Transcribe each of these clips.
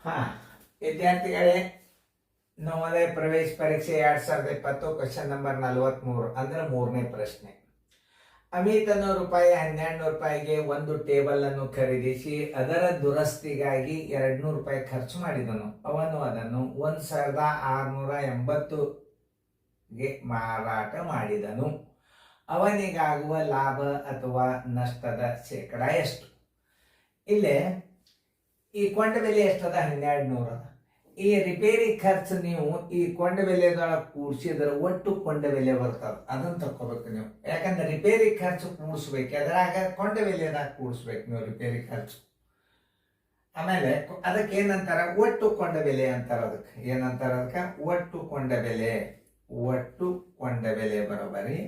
ಹಾ, ವಿದ್ಯಾರ್ಥಿಗಳೇ, ನವೋದಯ ಪ್ರವೇಶ ಪರೀಕ್ಷೆ 2020 ಕ್ವಶನ್ ನಂಬರ್ 43 ಅಂದ್ರೆ ಮೂರನೇ ಪ್ರಶ್ನೆ. ಅಮಿತ್ ಅನ್ನೋ ರೂಪಾಯಿ 1200 ರೂಪಾಯಿಗೆ ಒಂದು ಟೇಬಲ್ ಅನ್ನು ಖರೀದಿಸಿ ಅದರ ದುರಸ್ತಿಗಾಗಿ 200 ರೂಪಾಯಿ ಖರ್ಚು ಮಾಡಿದನು. ಅವನು ಅದನ್ನು 1680ಗೆ ಮಾರಾಟ ಮಾಡಿದನು. ಅವನಿಗಾಗುವ ಲಾಭ ಅಥವಾ ನಷ್ಟದ ಶೇಕಡ ಎಷ್ಟು? ಇಲ್ಲೇ ಈ ಕೊಂಡ ಬೆಲೆ ಎಷ್ಟದ? 1200 ಅದ. ಈ ರಿಪೇರಿ ಖರ್ಚು ನೀವು ಈ ಕೊಂಡ ಬೆಲೆದೊಳಗೆ ಕೂಡಿಸಿದ್ರೆ ಒಟ್ಟು ಕೊಂಡ ಬೆಲೆ ಬರ್ತದೆ. ಅದನ್ನ ತಕ್ಕೋಬೇಕು ನೀವು. ಯಾಕಂದ್ರೆ ರಿಪೇರಿ ಖರ್ಚು ಕೂಡಿಸ್ಬೇಕು, ಅದ್ರಾಗ ಕೊಂಡ ಬೆಲೆದಾಗ ಕೂಡಿಸ್ಬೇಕು ನೀವು ರಿಪೇರಿ ಖರ್ಚು. ಆಮೇಲೆ ಅದಕ್ಕೆ ಏನಂತಾರ? ಒಟ್ಟು ಕೊಂಡ ಬೆಲೆ ಅಂತಾರ. ಅದಕ್ಕೆ ಏನಂತಾರ? ಅದಕ್ಕೆ ಒಟ್ಟು ಕೊಂಡ ಬೆಲೆ. ಒಟ್ಟು ಕೊಂಡ ಬೆಲೆ ಬರೋಬರಿ.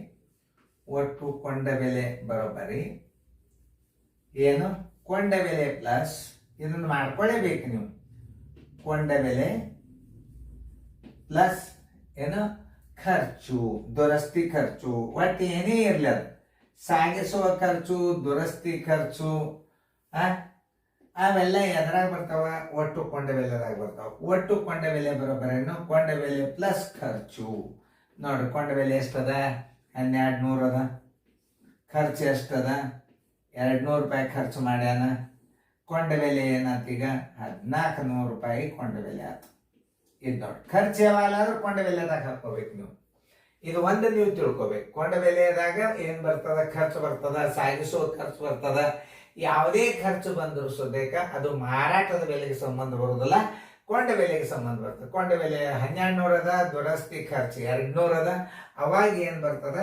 ಒಟ್ಟು ಕೊಂಡ ಬೆಲೆ ಬರೋಬರಿ ಏನು? ಕೊಂಡ ಬೆಲೆ ಪ್ಲಸ್ ಇದನ್ನು ಮಾಡ್ಕೊಳ್ಳೇಬೇಕು ನೀವು. ಕೊಂಡ ಬೆಲೆ ಪ್ಲಸ್ ಏನು? ಖರ್ಚು, ದುರಸ್ತಿ ಖರ್ಚು. ಒಟ್ಟು ಏನೇ ಇರಲಿ ಅದು, ಸಾಗಿಸುವ ಖರ್ಚು, ದುರಸ್ತಿ ಖರ್ಚು, ಅವೆಲ್ಲ ಎದ್ರಾಗ ಬರ್ತಾವ? ಒಟ್ಟು ಕೊಂಡ ಬೆಲೆದಾಗ ಬರ್ತಾವ. ಒಟ್ಟು ಕೊಂಡ ಬೆಲೆ ಬರೋಬರೇನು? ಕೊಂಡ ಬೆಲೆ ಪ್ಲಸ್ ಖರ್ಚು. ನೋಡ್ರಿ, ಕೊಂಡ ಬೆಲೆ ಎಷ್ಟದ? 1200 ಅದ. ಖರ್ಚು ಎಷ್ಟದ? 200 ರೂಪಾಯಿ ಖರ್ಚು ಮಾಡ್ಯಾನ. ಕೊಂಡ ಬೆಲೆ ಏನಾಯ್ತು ಈಗ? 1400 ರೂಪಾಯಿ ಕೊಂಡ ಬೆಲೆ ಆಯ್ತು. ಇದು ನೋಡಿ, ಖರ್ಚು ಯಾವಾಗಲಾದ್ರೂ ಕೊಂಡ ಬೆಲೆದಾಗ ಹಾಕೋಬೇಕು ನೀವು. ಇದು ಒಂದು ನೀವು ತಿಳ್ಕೊಬೇಕು. ಕೊಂಡ ಬೆಲೆದಾಗ ಏನ್ ಬರ್ತದ? ಖರ್ಚು ಬರ್ತದ, ಸಾಗಿಸೋ ಖರ್ಚು ಬರ್ತದ. ಯಾವುದೇ ಖರ್ಚು ಬಂದರೂ ಸದ್ಯಕ್ಕ ಅದು ಮಾರಾಟದ ಬೆಲೆಗೆ ಸಂಬಂಧ ಬರುವುದಿಲ್ಲ, ಕೊಂಡ ಬೆಲೆಗೆ ಸಂಬಂಧ ಬರ್ತದೆ. ಕೊಂಡ ಬೆಲೆ 1200 ಅದ, ದುರಸ್ತಿ ಖರ್ಚು 200 ಅದ. ಅವಾಗ ಏನ್ ಬರ್ತದ?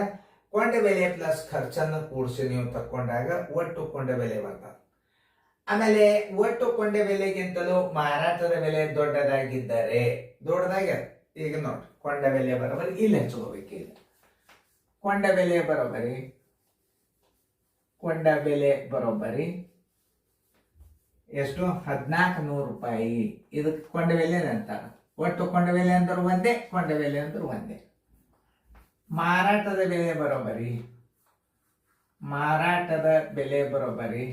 ಕೊಂಡ ಬೆಲೆ ಪ್ಲಸ್ ಖರ್ಚನ್ನು ಕೂಡಿಸಿ ನೀವು ತಕ್ಕೊಂಡಾಗ ಒಟ್ಟು ಕೊಂಡ ಬೆಲೆ ಬರ್ತದೆ. ಆಮೇಲೆ ಒಟ್ಟು ಕೊಂಡ ಬೆಲೆಗಿಂತಲೂ ಮಾರಾಟದ ಬೆಲೆ ದೊಡ್ಡದಾಗಿದ್ದರೆ, ದೊಡ್ಡದಾಗಿ ಈಗ ನೋಡಿ, ಕೊಂಡ ಬೆಲೆ ಬರೋಬರಿ ಇಲ್ಲಿ ಹಚ್ಕೋಬೇಕು. ಈಗ ಕೊಂಡ ಬೆಲೆ ಬರೋಬರಿ, ಕೊಂಡ ಬೆಲೆ ಬರೋಬರಿ ಎಷ್ಟು? 1400 ರೂಪಾಯಿ. ಇದಕ್ಕೆ ಕೊಂಡ ಬೆಲೆ ಅಂತಾರ. ಒಟ್ಟು ಕೊಂಡ ಬೆಲೆ ಅಂದ್ರು ಒಂದೇ, ಕೊಂಡ ಬೆಲೆ ಅಂದ್ರು ಒಂದೇ. ಮಾರಾಟದ ಬೆಲೆ ಬರೋಬರಿ, ಮಾರಾಟದ ಬೆಲೆ ಬರೋಬರಿ,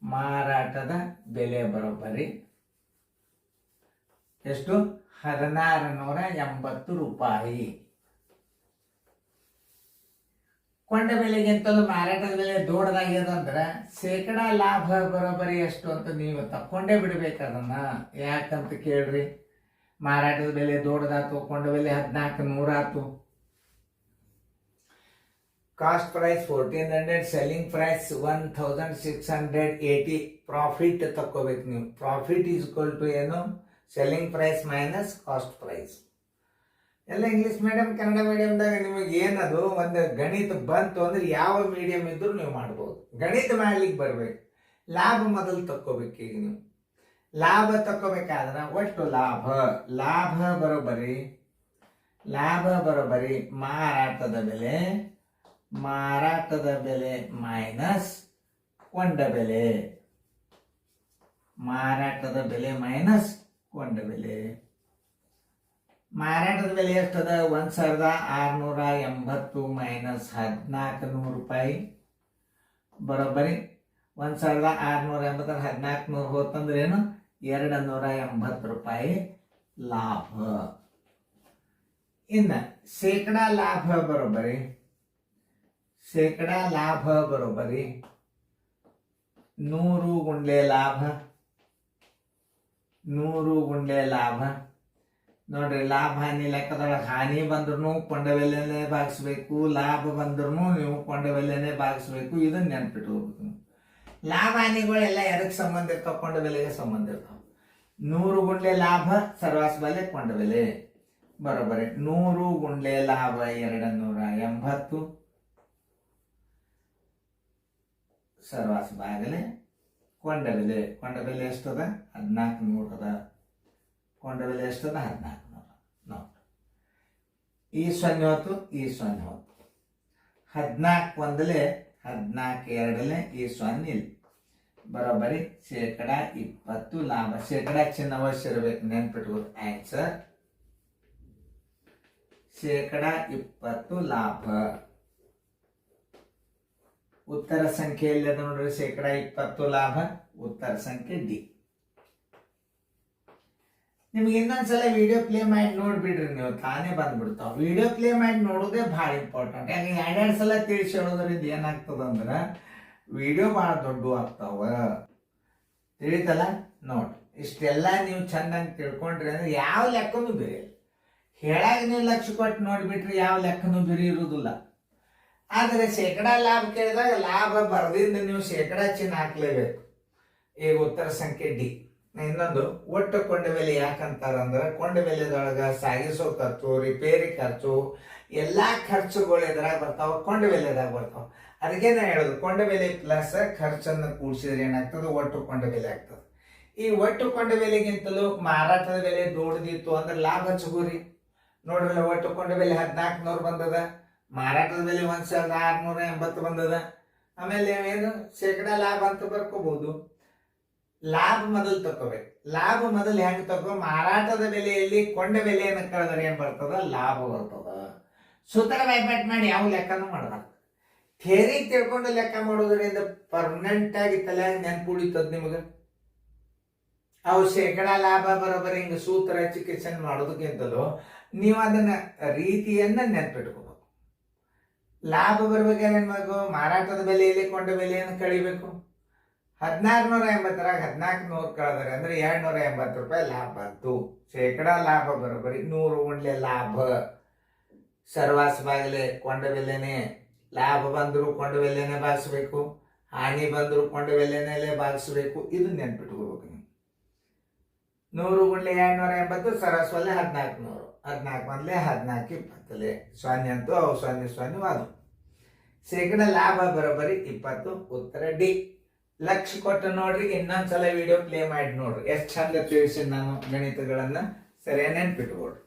ಮಾರಾಟದ ಬೆಲೆ ಬರೋಬರಿ ಎಷ್ಟು? 1680 ರೂಪಾಯಿ. ಕೊಂಡ ಬೆಲೆಗಿಂತಲೂ ಮಾರಾಟದ ಬೆಲೆ ದೊಡ್ಡದಾಗ್ಯದಂದ್ರ ಶೇಕಡ ಲಾಭ ಬರೋಬರಿ ಎಷ್ಟು ಅಂತ ನೀವು ತಕ್ಕೊಂಡೇ ಬಿಡ್ಬೇಕು ಅದನ್ನ. ಯಾಕಂತ ಕೇಳ್ರಿ, ಮಾರಾಟದ ಬೆಲೆ ದೊಡ್ಡದಾತು, ಕೊಂಡ ಬೆಲೆ 1400 ಆತು. Cost price 1400, selling price 1680. Profit ತಕ್ಕೋಬೇಕು ನೀವು. ಪ್ರಾಫಿಟ್ ಈಸ್ ಈಕ್ವಲ್ ಟು ಏನು? Selling price minus cost price. ಎಲ್ಲ ಇಂಗ್ಲಿಷ್ ಮೀಡಿಯಂ, ಕನ್ನಡ ಮೀಡಿಯಂದಾಗ ನಿಮಗೆ ಏನದು ಒಂದು ಗಣಿತ ಬಂತು ಅಂದ್ರೆ ಯಾವ ಮೀಡಿಯಂ ಇದ್ರೂ ನೀವು ಮಾಡ್ಬೋದು. ಗಣಿತ ಮಾಡ್ಲಿಕ್ಕೆ ಬರ್ಬೇಕು. ಲಾಭ ಮೊದಲು ತಕ್ಕೋಬೇಕು. ಈಗ ನೀವು ಲಾಭ ತಕ್ಕೋಬೇಕಾದ್ರೆ ಒಟ್ಟು ಲಾಭ, ಲಾಭ ಬರೋಬರಿ, ಲಾಭ ಬರೋಬರಿ ಮಾರಾಟದ ಬೆಲೆ, ಮಾರಾಟದ ಬೆಲೆ ಮೈನಸ್ ಕೊಂಡ ಬೆಲೆ, ಮಾರಾಟದ ಬೆಲೆ ಮೈನಸ್ ಕೊಂಡ ಬೆಲೆ. ಮಾರಾಟದ ಬೆಲೆ ಎಷ್ಟದ? 1680 ಮೈನಸ್ 1400 ರೂಪಾಯಿ ಬರೋಬ್ಬರಿ 1680 1400 ಹೋತಂದ್ರೆ ಏನು? 280 ರೂಪಾಯಿ ಲಾಭ. ಇನ್ನ ಶೇಕಡ ಲಾಭ ಬರೋಬ್ಬರಿ, ಶೇಕಡ ಲಾಭ ಬರೋಬ್ಬರಿ 100 ಗುಂಡ್ಲೆ ಲಾಭ, 100 ಗುಂಡ್ಲೆ ಲಾಭ. ನೋಡ್ರಿ, ಲಾಭ ಹಾನಿ ಲೆಕ್ಕದೊಳಗೆ ಹಾನಿ ಬಂದ್ರು ಕೊಂಡ ಬೆಲೆನೇ ಭಾಗಿಸ್ಬೇಕು, ಲಾಭ ಬಂದ್ರು ನೀವು ಕೊಂಡ ಬೆಲೆನೇ ಭಾಗಿಸ್ಬೇಕು. ಇದನ್ನ ನೆನ್ಪಿಟ್ಟು ಹೋಗ್ಬೇಕು. ಲಾಭ ಹಾನಿಗಳೆಲ್ಲ ಎದಕ್ಕೆ ಸಂಬಂಧ ಇರ್ತಾವ? ಕೊಂಡ ಬೆಲೆಗೆ ಸಂಬಂಧ ಇರ್ತಾವ. 100 ಗುಂಡ್ಲೆ ಲಾಭ ಸರ್ವಾಸ ಬೆಲೆ ಕೊಂಡ ಬೆಲೆ ಬರೋಬರಿ 100 ಗುಂಡ್ಲೆ ಲಾಭ 280 ಸರ್ವಾಸ ಬಾಗಲೆ ಕೊಂಡ ಬೆಲೆ. ಕೊಂಡ ಬೆಲೆ ಎಷ್ಟದ? 1400 ಅದ. ಕೊಂಡ ಬೆಲೆ ಎಷ್ಟದ? 1400. ನೋಡಿ, ಈ 0 ಹೊತ್ತು, ಈ 0 ಹೊತ್ತು. 14 ಒಂದಲೆ, 14 ಎರಡಲೆ, ಈ 0 ಇಲ್ಲಿ ಬರೋಬರಿ ಶೇಕಡ 20 ಲಾಭ. ಶೇಕಡ ಚಿಹ್ನೆ ಅವಶ್ಯ ಇರಬೇಕು, ನೆನ್ಪಿಟ್ಬೋದು. ಆನ್ಸರ್ ಶೇಕಡ 20 ಲಾಭ. ಉತ್ತರ ಸಂಖ್ಯೆಯಲ್ಲಿ ನೋಡ್ರಿ, ಶೇಕಡ 20 ಲಾಭ. ಉತ್ತರ ಸಂಖ್ಯೆ ಡಿ. ನಿಮ್ಗೆ ಇನ್ನೊಂದ್ಸಲ ವಿಡಿಯೋ ಪ್ಲೇ ಮಾಡಿ ನೋಡ್ಬಿಡ್ರಿ, ನೀವು ತಾನೇ ಬಂದ್ಬಿಡ್ತಾವ. ವಿಡಿಯೋ ಪ್ಲೇ ಮಾಡಿ ನೋಡೋದೇ ಭಾಳ ಇಂಪಾರ್ಟೆಂಟ್. ಯಾಕೆ ಎರಡೆರಡು ಸಲ ತಿಳಿಸಿ ಹೇಳೋದ್ರಿಂದ ಏನಾಗ್ತದಂದ್ರೆ ವಿಡಿಯೋ ಭಾಳ ದೊಡ್ಡ ಆಗ್ತಾವ. ತಿಳಿತಲ್ಲ? ನೋಡಿ, ಇಷ್ಟೆಲ್ಲ ನೀವು ಚೆನ್ನಾಗಿ ತಿಳ್ಕೊಂಡ್ರಿ ಅಂದ್ರೆ ಯಾವ ಲೆಕ್ಕನೂ ಬೇರೆ ಹೇಳಾಗ ನೀವು ಲಕ್ಷ ಕೊಟ್ಟು ನೋಡ್ಬಿಟ್ರಿ ಯಾವ ಲೆಕ್ಕನೂ ಬೇರೆ ಇರುವುದಿಲ್ಲ. ಆದರೆ ಶೇಕಡಾ ಲಾಭ ಕೇಳಿದಾಗ ಲಾಭ ಬರದಿಂದ ನೀವು ಶೇಕಡಾ ಚಿಹ್ನೆ ಹಾಕ್ಲೇಬೇಕು. ಈಗ ಉತ್ತರ ಸಂಖ್ಯೆ ಡಿ. ಇನ್ನೊಂದು, ಒಟ್ಟು ಕೊಂಡ ಬೆಲೆ ಯಾಕಂತಾರಂದ್ರೆ ಕೊಂಡ ಬೆಲೆದೊಳಗೆ ಸಾಗಿಸೋ ಖರ್ಚು, ರಿಪೇರಿ ಖರ್ಚು, ಎಲ್ಲ ಖರ್ಚುಗಳು ಎದುರಾಗ ಬರ್ತಾವ, ಕೊಂಡ ಬೆಲೆದಾಗ ಬರ್ತಾವ. ಅದಕ್ಕೆ ನಾನು ಹೇಳೋದು, ಕೊಂಡ ಬೆಲೆ ಪ್ಲಸ್ ಖರ್ಚನ್ನು ಕೂಡಿಸಿದ್ರೆ ಏನಾಗ್ತದೆ, ಒಟ್ಟು ಕೊಂಡ ಬೆಲೆ ಆಗ್ತದೆ. ಈ ಒಟ್ಟು ಕೊಂಡ ಬೆಲೆಗಿಂತಲೂ ಮಾರಾಟದ ಬೆಲೆ ದೊಡ್ಡದಿತ್ತು ಅಂದ್ರೆ ಲಾಭ ಹಚ್ಕೋರಿ. ನೋಡ್ರಲ್ಲ, ಒಟ್ಟು ಕೊಂಡ ಬೆಲೆ 1400 ಬಂದದ, ಮಾರಾಟದ ಬೆಲೆ 1680 ಬಂದದ. ಆಮೇಲೆ ಏನು ಶೇಕಡಾ ಲಾಭ ಅಂತ ಬರ್ಕೋಬಹುದು. ಲಾಭ ಮೊದಲು ತಗೋಬೇಕು. ಲಾಭ ಮೊದಲು ಹೆಂಗ್ ತಗೋ, ಮಾರಾಟದ ಬೆಲೆಯಲ್ಲಿ ಕೊಂಡ ಬೆಲೆಯನ್ನು ಕಳೆದ್ರೆ ಏನ್ ಬರ್ತದ, ಲಾಭ ಬರ್ತದ. ಸೂತ್ರ ಬೈಪಾಟ್ ಮಾಡಿ ಯಾವ ಲೆಕ್ಕನೂ ಮಾಡಬಾರ್ದು. ಥೇರಿ ತಿಳ್ಕೊಂಡು ಲೆಕ್ಕ ಮಾಡೋದ್ರಿಂದ ಪರ್ಮನೆಂಟ್ ಆಗಿ ತಲೆ ನೆನ್ಪುಳಿತದ ನಿಮಗೆ. ಅವು ಶೇಕಡಾ ಲಾಭ ಬರೋಬರಿ ಹಿಂಗ ಸೂತ್ರ ಚಿಕಿತ್ಸೆ ಮಾಡೋದಕ್ಕಿಂತಲೂ ನೀವು ಅದನ್ನ ರೀತಿಯನ್ನ ನೆನ್ಪಿಟ್ಕೋಬೇಕು. ಲಾಭ ಬರ್ಬೇಕಾದ್ರೆ ಏನ್ ಮಾಡಬೇಕು, ಮಾರಾಟದ ಬೆಲೆಯಲ್ಲಿ ಕೊಂಡ ಬೆಲೆಯನ್ನು ಕಳಿಬೇಕು. 1680 1400 ಕಳೆದರೆ ಅಂದ್ರೆ 280 ರೂಪಾಯಿ ಲಾಭ ಬಂತು. ಶೇಕಡಾ ಲಾಭ ಬರೋಬರಿ 100 ಉಂಡ್ಲೆ ಲಾಭ. ಸರ್ವಾಸ ಬಾಗಲೆ ಕೊಂಡ ಬೆಲೆನೆ. ಲಾಭ ಬಂದ್ರು ಕೊಂಡ ಬೆಲೆನೆ ಭಾಗಿಸ್ಬೇಕು, ಹಾನಿ ಬಂದ್ರು ಕೊಂಡ ಬೆಲೆನೇ ಭಾಗಿಸ್ಬೇಕು. ಇದು ನೆನ್ಪಿಟ್ಕೋಬೇಕು ನೀವು. 100 ಗುಂಡ್ಲೆ 280, ಸರಸ್ವಲ್ಲೆ 1400. 14 ಬಂದ್ಲೆ 14 20 ಸೊನ್ನೆ ಅಂತೂ ಅವು ಸೊನ್ನೆ ಅದು. ಶೇಕಡಾ ಲಾಭ ಬರೋಬರಿ 20. ಉತ್ತರ ಡಿ. ಲಕ್ಷ ಕೊಟ್ಟು ನೋಡ್ರಿ, ಇನ್ನೊಂದ್ಸಲ ವಿಡಿಯೋ ಪ್ಲೇ ಮಾಡಿ ನೋಡ್ರಿ. ಎಷ್ಟು ಚಂದ ತಿಳಿಸಿ ನಾನು ಗಣಿತಗಳನ್ನ ಸರಿಯಾಗಿ ನೆನ್ಪಿಟ್ಕೊಡ್ರಿ.